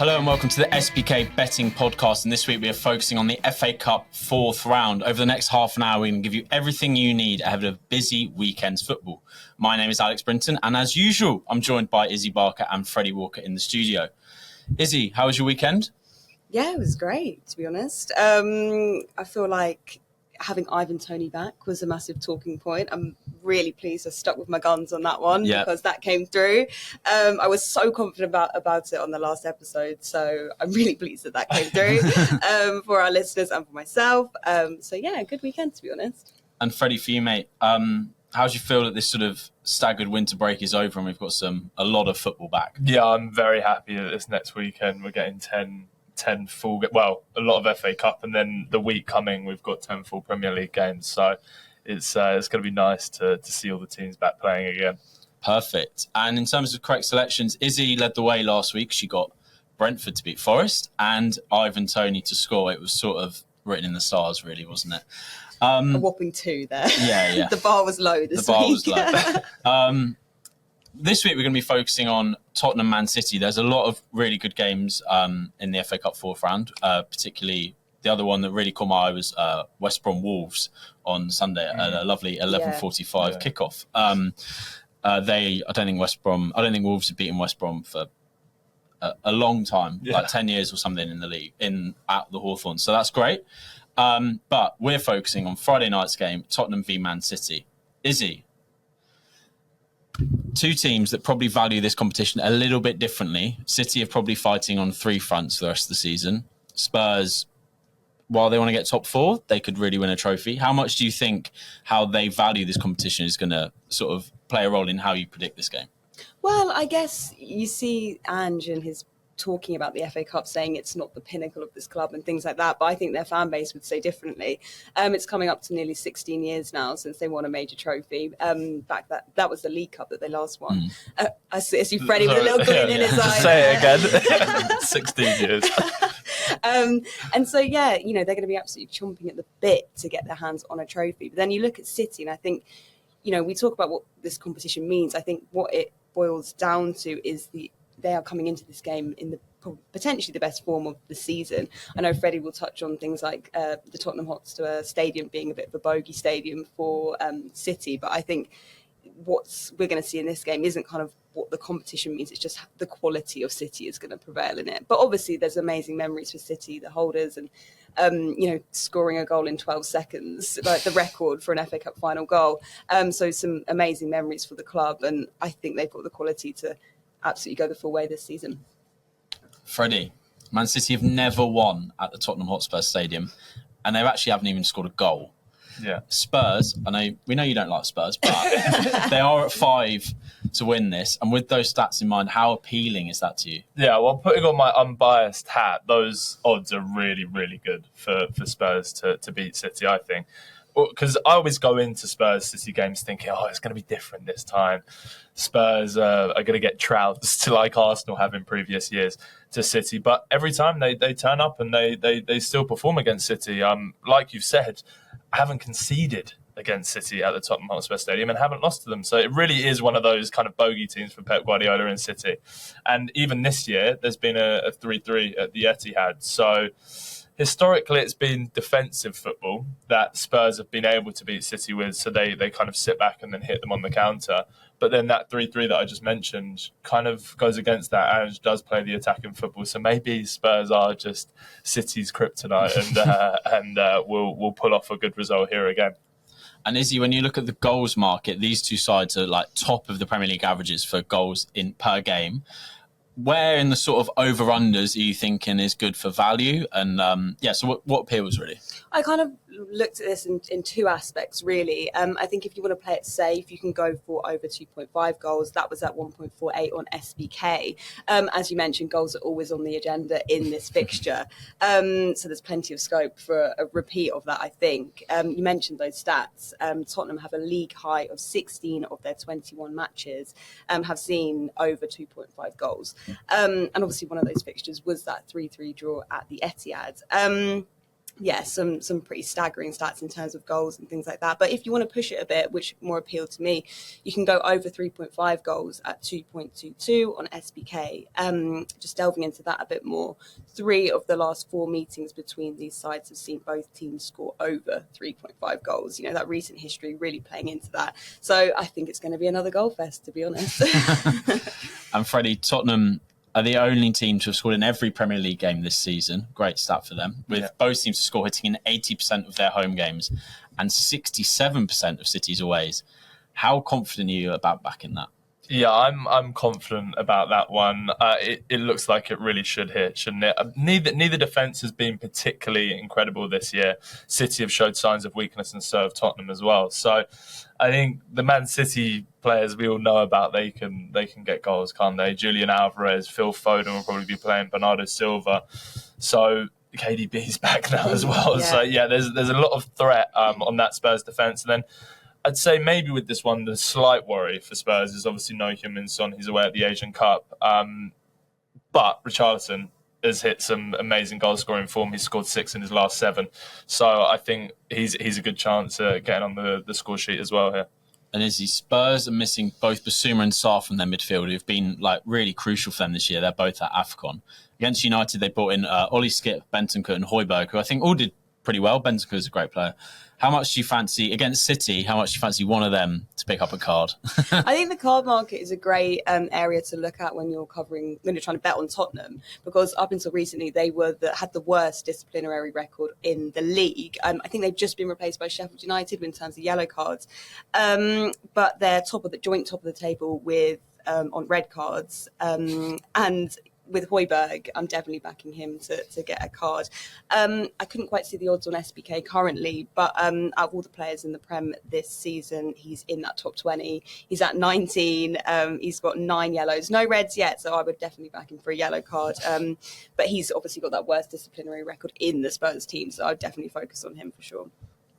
Hello and welcome to the SBK betting podcast. And this week we are focusing on the FA Cup fourth round. Over the next half an hour, we're going to give you everything you need ahead of a busy weekend's football. My name is Alex Brinton, and as usual, I'm joined by Issy Barker and Freddie Walker in the studio. Issy, how was your weekend? Yeah, it was great, to be honest. I feel like having Ivan Toney back was a massive talking point. I'm really pleased I stuck with my guns on that one because that came through. I was so confident about it on the last episode, so I'm really pleased that came through for our listeners and for myself. So yeah, good weekend, to be honest. And Freddie, for you, mate, how do you feel that this sort of staggered winter break is over and we've got a lot of football back? Yeah, I'm very happy that this next weekend we're getting 10 full, a lot of FA Cup, and then the week coming we've got 10 full Premier League games. So it's going to be nice to see all the teams back playing again. Perfect. And in terms of correct selections, Issy led the way last week. She got Brentford to beat Forest and Ivan Toney to score. It was sort of written in the stars, really, wasn't it? A whopping 2 there. Yeah. The bar was low this week. The bar was low. This week we're going to be focusing on Tottenham Man City. There's a lot of really good games in the FA Cup fourth round, particularly the other one that really caught my eye was West Brom Wolves on Sunday at a lovely 11:45 kickoff. I don't think Wolves have beaten West Brom for a long time, like 10 years or something in the league, at the Hawthorn. So that's great. But we're focusing on Friday night's game, Tottenham v Man City. Issy, two teams that probably value this competition a little bit differently. City are probably fighting on 3 fronts for the rest of the season. Spurs, while they want to get top 4, they could really win a trophy. How much do you think how they value this competition is going to sort of play a role in how you predict this game? Well, I guess you see Ange and his talking about the FA Cup, saying it's not the pinnacle of this club and things like that, but I think their fan base would say differently. It's coming up to nearly 16 years now since they won a major trophy. Back that was the League Cup that they last won. I see Freddie with a little glint in his eye. Say it again. 16 years. And so, they're going to be absolutely chomping at the bit to get their hands on a trophy. But then you look at City, and I think, we talk about what this competition means. I think what it boils down to is they are coming into this game in potentially the best form of the season. I know Freddie will touch on things like the Tottenham Hotspur Stadium being a bit of a bogey stadium for City, but I think what we're going to see in this game isn't kind of what the competition means. It's just the quality of City is going to prevail in it. But obviously there's amazing memories for City, the holders, and scoring a goal in 12 seconds, like the record for an FA Cup final goal. So some amazing memories for the club, and I think they've got the quality to absolutely go the full way this season. Freddie, Man City have never won at the Tottenham Hotspur Stadium, and they actually haven't even scored a goal. Yeah. Spurs, we know you don't like Spurs, but they are at 5 to win this. And with those stats in mind, how appealing is that to you? Yeah, well, putting on my unbiased hat, those odds are really, really good for Spurs to beat City, I think. Because I always go into Spurs City games thinking, it's going to be different this time. Spurs are going to get trounced like Arsenal have in previous years to City. But every time they turn up and they still perform against City. Like you've said, haven't conceded against City at the Tottenham Hotspur Stadium and haven't lost to them. So it really is one of those kind of bogey teams for Pep Guardiola and City. And even this year, there's been a 3-3 at the Etihad. So historically, it's been defensive football that Spurs have been able to beat City with, so they kind of sit back and then hit them on the counter. But then that 3-3 that I just mentioned kind of goes against that and does play the attacking football. So maybe Spurs are just City's kryptonite and we'll pull off a good result here again. And Issy, when you look at the goals market, these two sides are like top of the Premier League averages for goals per game. Where in the sort of over-unders are you thinking is good for value? And so what appeals really? I kind of looked at this in 2 aspects, really. I think if you want to play it safe, you can go for over 2.5 goals. That was at 1.48 on SBK. As you mentioned, goals are always on the agenda in this fixture. So there's plenty of scope for a repeat of that, I think. You mentioned those stats. Tottenham have a league high of 16 of their 21 matches, have seen over 2.5 goals. And obviously one of those fixtures was that 3-3 draw at the Etihad. some pretty staggering stats in terms of goals and things like that. But if you want to push it a bit, which more appealed to me, you can go over 3.5 goals at 2.22 on SBK. Just delving into that a bit more, 3 of the last 4 meetings between these sides have seen both teams score over 3.5 goals. That recent history really playing into that. So I think it's going to be another goal fest, to be honest. And Freddie, Tottenham are the only team to have scored in every Premier League game this season. Great stat for them. With both teams to score hitting in 80% of their home games and 67% of City's aways. How confident are you about backing that? Yeah, I'm confident about that one. It looks like it really should hit, shouldn't it? Neither defence has been particularly incredible this year. City have showed signs of weakness, and so have Tottenham as well. So I think the Man City players we all know about, they can get goals, can't they? Julian Alvarez, Phil Foden will probably be playing, Bernardo Silva. So KDB's back now as well. Yeah. So yeah, there's a lot of threat on that Spurs defence. And then I'd say maybe with this one, the slight worry for Spurs is obviously no Heung-min Son. He's away at the Asian Cup. But Richarlison has hit some amazing goal-scoring form. He's scored 6 in his last 7. So I think he's a good chance at getting on the score sheet as well here. And Issy, Spurs are missing both Basuma and Sarr from their midfield, who've been really crucial for them this year. They're both at AFCON. Against United, they brought in Ollie Skip, Bentancur and Højbjerg, who I think all did pretty well. Bentancur is a great player. How much do you fancy, against City, how much do you fancy one of them to pick up a card? I think the card market is a great area to look at when you're trying to bet on Tottenham, because up until recently they had the worst disciplinary record in the league. I think they've just been replaced by Sheffield United in terms of yellow cards, but they're joint top of the table with on red cards, and with Højbjerg, I'm definitely backing him to get a card. I couldn't quite see the odds on SBK currently, but out of all the players in the Prem this season, he's in that top 20. He's at 19. He's got 9 yellows, no reds yet, so I would definitely back him for a yellow card. But he's obviously got that worst disciplinary record in the Spurs team, so I'd definitely focus on him for sure.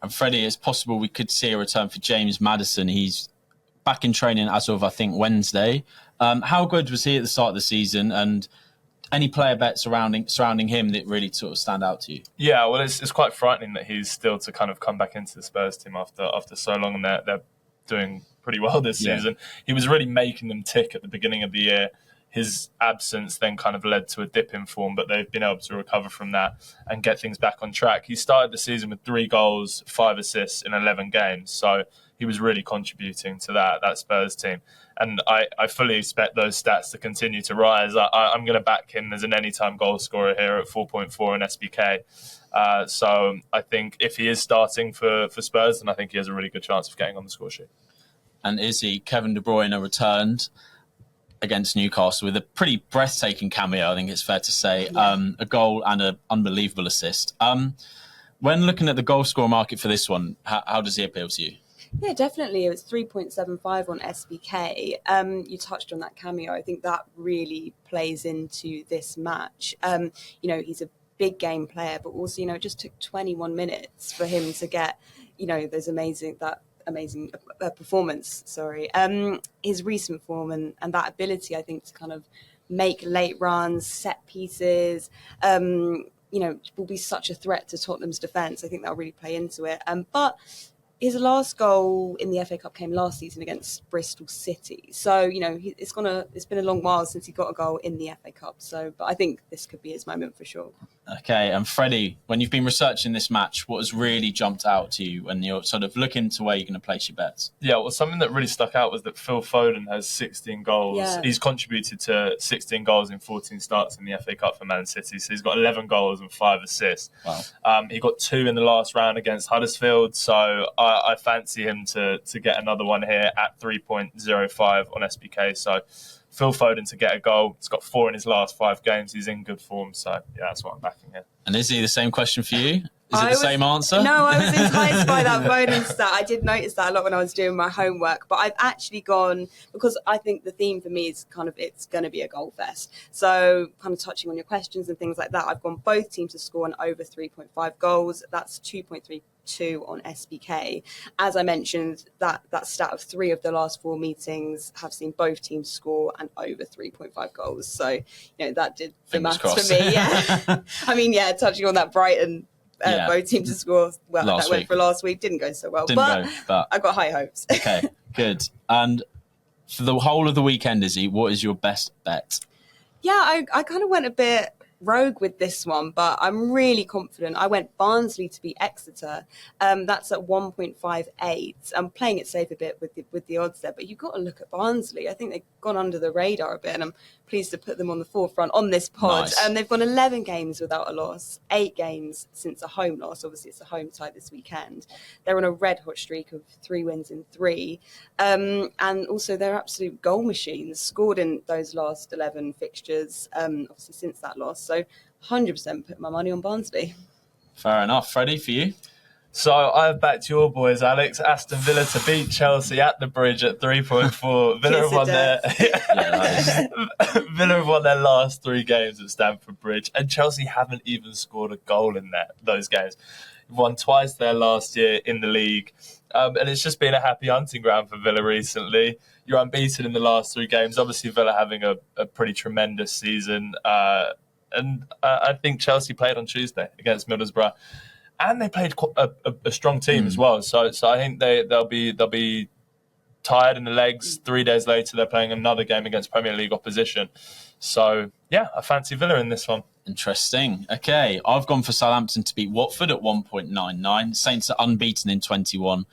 And Freddie, it's possible we could see a return for James Maddison. He's back in training as of, I think, Wednesday. How good was he at the start of the season, and any player bets surrounding him that really sort of stand out to you? Yeah, well, it's quite frightening that he's still to kind of come back into the Spurs team after so long, and they're doing pretty well this season. He was really making them tick at the beginning of the year. His absence then kind of led to a dip in form, but they've been able to recover from that and get things back on track. He started the season with 3 goals, 5 assists in 11 games, so he was really contributing to that Spurs team. And I fully expect those stats to continue to rise. I'm going to back him as an anytime goal scorer here at 4.4 in SBK. So I think if he is starting for Spurs, then I think he has a really good chance of getting on the score sheet. And Issy, Kevin De Bruyne returned against Newcastle with a pretty breathtaking cameo, I think it's fair to say. A goal and an unbelievable assist. When looking at the goal score market for this one, how does he appeal to you? Yeah, definitely. It was 3.75 on SBK. You touched on that cameo. I think that really plays into this match. He's a big game player, but also, it just took 21 minutes for him to get, those amazing performance. Sorry. His recent form and that ability, I think, to kind of make late runs, set pieces, will be such a threat to Tottenham's defence. I think that'll really play into it. But his last goal in the FA Cup came last season against Bristol City. So, it's been a long while since he got a goal in the FA Cup. But I think this could be his moment for sure. Okay, and Freddie, when you've been researching this match, what has really jumped out to you when you're sort of looking to where you're going to place your bets? Yeah, well, something that really stuck out was that Phil Foden has 16 goals. Yeah. He's contributed to 16 goals in 14 starts in the FA Cup for Man City. So he's got 11 goals and 5 assists. Wow. He got 2 in the last round against Huddersfield. So I fancy him to get another one here at 3.05 on SBK. So Phil Foden to get a goal. He's got 4 in his last 5 games. He's in good form. So, yeah, that's what I'm backing here. And is he the same question for you? Is it the same answer? No, I was enticed by that Foden stat. I did notice that a lot when I was doing my homework. But I've actually gone, because I think the theme for me is it's going to be a goal fest. So kind of touching on your questions and things like that, I've gone both teams to score an over 3.5 goals. That's 2.32 on SBK. As I mentioned, that stat of 3 of the last 4 meetings have seen both teams score and over 3.5 goals. So, that did the maths for me. Yeah. I mean, touching on that Brighton both teams to score. Well, Last that went week. for last week. Didn't go so well. Didn't go, but I've got high hopes. okay, good. And for the whole of the weekend, Issy, what is your best bet? Yeah, I kind of went a bit rogue with this one, but I'm really confident. I went Barnsley to beat Exeter. That's at 1.58. I'm playing it safe a bit with the odds there, but you've got to look at Barnsley. I think they've gone under the radar a bit, and I'm pleased to put them on the forefront on this pod. Nice. They've gone 11 games without a loss, 8 games since a home loss. Obviously, it's a home tie this weekend. They're on a red-hot streak of 3 wins in 3. And also, they're absolute goal machines, scored in those last 11 fixtures, obviously since that loss. So 100% put my money on Barnsley. Fair enough. Freddie, for you? So I've backed your boys, Alex. Aston Villa to beat Chelsea at the Bridge at 3.4. Villa have won their last 3 games at Stamford Bridge, and Chelsea haven't even scored a goal in those games. They've won twice there last year in the league, and it's just been a happy hunting ground for Villa recently. You're unbeaten in the last 3 games. Obviously, Villa having a pretty tremendous season, and I think Chelsea played on Tuesday against Middlesbrough. And they played a strong team as well. So I think they'll be tired in the legs. 3 days later, they're playing another game against Premier League opposition. So, yeah, I fancy Villa in this one. Interesting. Okay, I've gone for Southampton to beat Watford at 1.99. Saints are unbeaten in 21.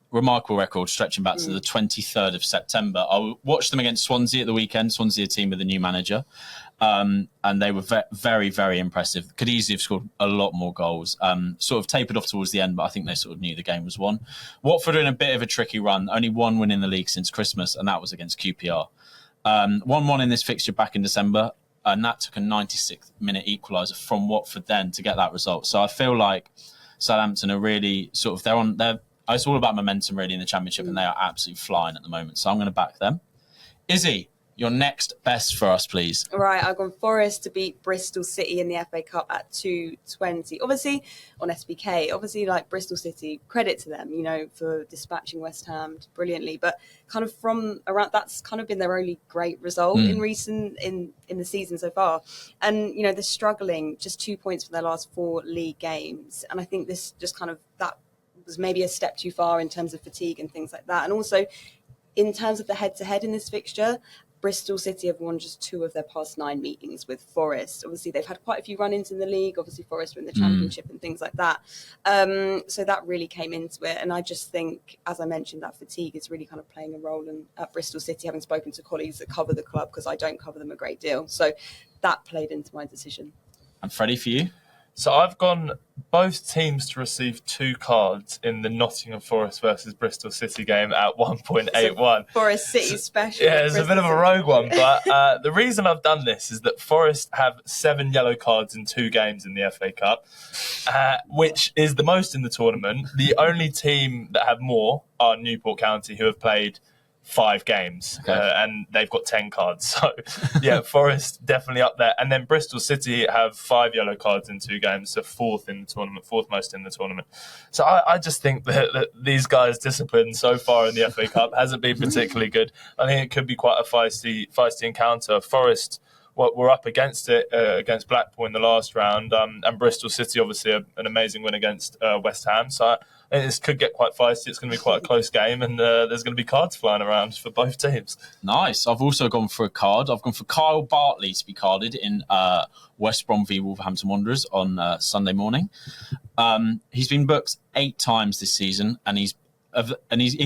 Remarkable record stretching back to the 23rd of September. I watched them against Swansea at the weekend. Swansea, a team with a new manager. And they were very, very impressive. Could easily have scored a lot more goals. Sort of tapered off towards the end, but I think they sort of knew the game was won. Watford are in a bit of a tricky run. Only 1 win in the league since Christmas, and that was against QPR. 1-1 in this fixture back in December, and that took a 96th minute equaliser from Watford then to get that result. So I feel like Southampton are really sort of it's all about momentum really in the Championship, and they are absolutely flying at the moment. So I'm going to back them. Issy, your next best for us, please. Right, I've gone Forest to beat Bristol City in the FA Cup at 2.20. Obviously, on SBK, like Bristol City, credit to them, for dispatching West Ham brilliantly. But kind of from around, that's kind of been their only great result in the season so far. And, they're struggling, just 2 points from their last 4 league games. And I think this just kind of, that was maybe a step too far in terms of fatigue and things like that. And also, in terms of the head-to-head in this fixture, Bristol City have won just 2 of their past 9 meetings with Forest. Obviously, they've had quite a few run-ins in the league. Obviously, Forest were in the Championship and things like that. So that really came into it. And I just think, as I mentioned, that fatigue is really kind of playing a role at Bristol City, having spoken to colleagues that cover the club, because I don't cover them a great deal. So that played into my decision. And Freddie, for you? So I've gone both teams to receive 2 cards in the Nottingham Forest versus Bristol City game at 1.81. Forest City special. Yeah, it's a bit of a rogue one, but the reason I've done this is that Forest have 7 yellow cards in 2 games in the FA Cup, which is the most in the tournament. The only team that have more are Newport County, who have played 5 games, and they've got 10 cards. So, yeah, Forest definitely up there. And then Bristol City have 5 yellow cards in 2 games, so 4th in the tournament, 4th most in the tournament. So I just think that these guys' discipline so far in the FA Cup hasn't been particularly good. I think it could be quite a feisty encounter. Forest were up against it, against Blackpool in the last round, and Bristol City, obviously, an amazing win against West Ham. So this could get quite feisty. It's going to be quite a close game, and there's going to be cards flying around for both teams. Nice. I've also gone for a card. I've gone for Kyle Bartley to be carded in West Brom v Wolverhampton Wanderers on Sunday morning. He's been booked 8 times this season, and he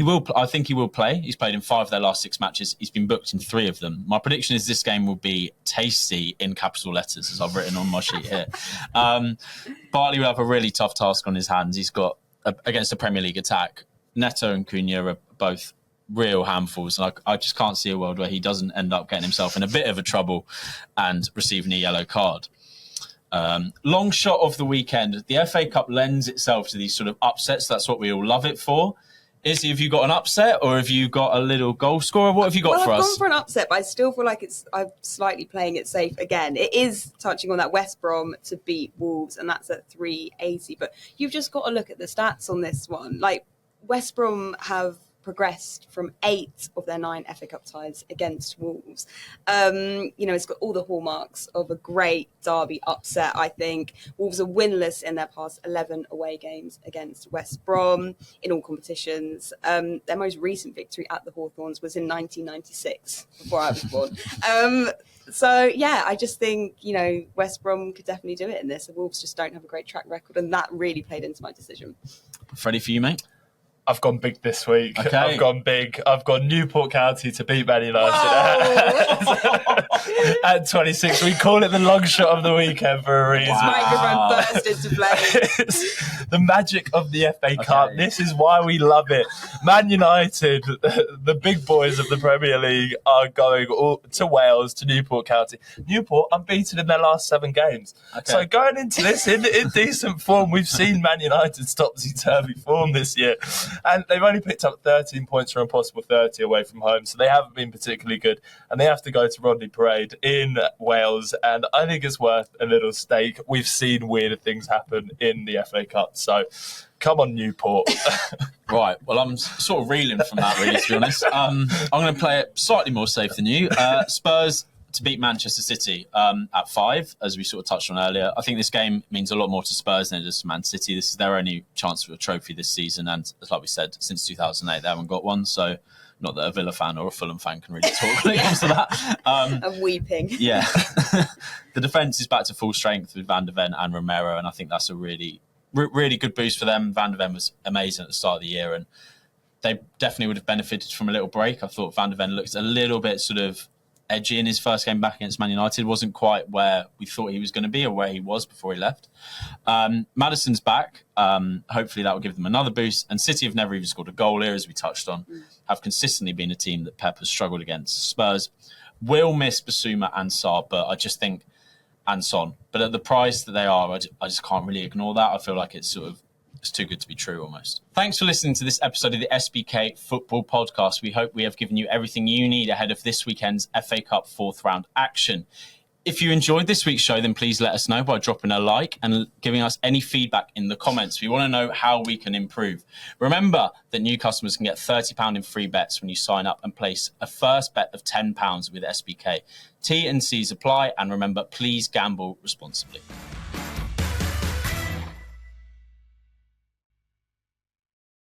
will. I think he will play. He's played in 5 of their last 6 matches. He's been booked in 3 of them. My prediction is this game will be tasty in capital letters, as I've written on my sheet here. Bartley will have a really tough task on his hands. He's got against a Premier League attack. Neto and Cunha are both real handfuls, and I just can't see a world where he doesn't end up getting himself in a bit of a trouble and receiving a yellow card. Long shot of the weekend. The FA Cup lends itself to these sort of upsets. That's what we all love it for. Issy, have you got an upset, or have you got a little goal scorer? What have you got for us? I've gone for an upset, but I still feel like I'm slightly playing it safe again. It is touching on that West Brom to beat Wolves, and that's at 3.80. But you've just got to look at the stats on this one. Like, West Brom have progressed from 8 of their 9 FA Cup ties against Wolves. It's got all the hallmarks of a great derby upset, I think. Wolves are winless in their past 11 away games against West Brom in all competitions. Their most recent victory at the Hawthorns was in 1996, before I was born. I just think, West Brom could definitely do it in this. The Wolves just don't have a great track record, and that really played into my decision. Freddie, for you, mate? I've gone big this week. Okay. I've gone big. I've got Newport County to beat Man United at 26. We call it the long shot of the weekend for a reason. Microphone burst into flames. The magic of the FA Cup. This is why we love it. Man United, the big boys of the Premier League, are going to Wales, to Newport County. Newport unbeaten in their last 7 games. Okay. So going into this in decent form, we've seen Man United's topsy-turvy form this year. And they've only picked up 13 points from a possible 30 away from home, so they haven't been particularly good. And they have to go to Rodney Parade in Wales, and I think it's worth a little stake. We've seen weirder things happen in the FA Cup, so come on, Newport. Right, well, I'm sort of reeling from that, really, to be honest. I'm going to play it slightly more safe than you. Spurs to beat Manchester City at 5, as we sort of touched on earlier. I think this game means a lot more to Spurs than it does to Man City. This is their only chance for a trophy this season, and like we said, since 2008 they haven't got one, so not that a Villa fan or a Fulham fan can really talk when it comes to that. I'm weeping. Yeah. The defence is back to full strength with Van der Ven and Romero, and I think that's a really good boost for them. Van der Ven was amazing at the start of the year, and they definitely would have benefited from a little break. I thought Van der Ven looked a little bit sort of edgy in his first game back against Man United. Wasn't quite where we thought he was going to be or where he was before he left. Maddison's back. Hopefully that will give them another boost. And City have never even scored a goal here, as we touched on. Have consistently been a team that Pep has struggled against. Spurs will miss Basuma and Sarr, but I just think, and Son. But at the price that they are, I just can't really ignore that. I feel like it's too good to be true almost. Thanks for listening to this episode of the SBK Football Podcast. We hope we have given you everything you need ahead of this weekend's FA Cup 4th round action. If you enjoyed this week's show, then please let us know by dropping a like and giving us any feedback in the comments. We want to know how we can improve. Remember that new customers can get £30 in free bets when you sign up and place a first bet of £10 with SBK. T&Cs apply, and remember, please gamble responsibly.